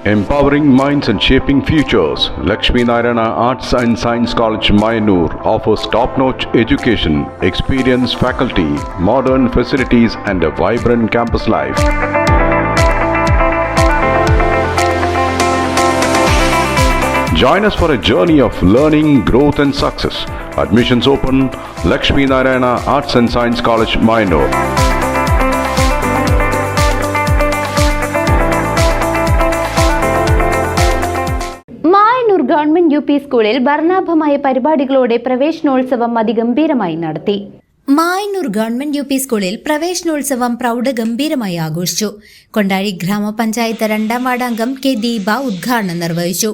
Empowering minds and shaping futures, Lakshmi Narayana Arts and Science College, Mayanur offers top-notch education, experienced faculty, modern facilities and a vibrant campus life. Join us for a journey of learning, growth and success. Admissions open, Lakshmi Narayana Arts and Science College, Mayanur. Mayanur government U P സ്കൂളിൽ വർണ്ണാഭമായ പരിപാടികളോടെ പ്രവേശനോത്സവം അതിഗംഭീരമായി നടത്തി. Mayannur government U P സ്കൂളിൽ പ്രവേശനോത്സവം പ്രൗഢഗംഭീരമായി ആഘോഷിച്ചു. കൊണ്ടാഴി ഗ്രാമപഞ്ചായത്ത് 2ാം വാർഡ് അംഗം കെ ദീപ ഉദ്ഘാടനം നിർവഹിച്ചു.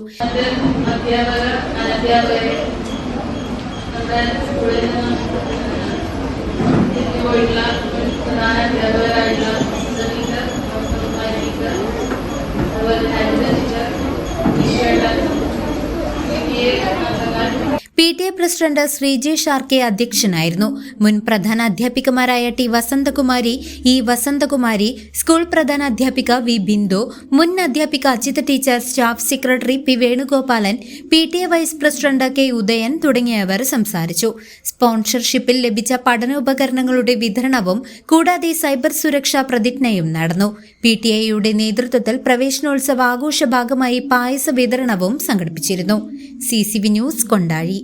P T A president Sreejesh R K അധ്യക്ഷനായിരുന്നു. മുൻ പ്രധാന അധ്യാപികമാരായ T Vasanthakumari, E Vasanthakumari, school പ്രധാന അധ്യാപിക വി ബിന്ദു, മുൻ അധ്യാപിക Ajitha teacher, staff secretary P Venugopalan, P T A vice president K Udayan തുടങ്ങിയവർ സംസാരിച്ചു. സ്പോൺസർഷിപ്പിൽ ലഭിച്ച പഠനോപകരണങ്ങളുടെ വിതരണവും കൂടാതെ സൈബർ സുരക്ഷാ പ്രതിജ്ഞയും നടന്നു. പി ടി എയുടെ നേതൃത്വത്തിൽ പ്രവേശനോത്സവ ആഘോഷ ഭാഗമായി പായസ വിതരണവും സംഘടിപ്പിച്ചിരുന്നു. CCV news, Kondazhy.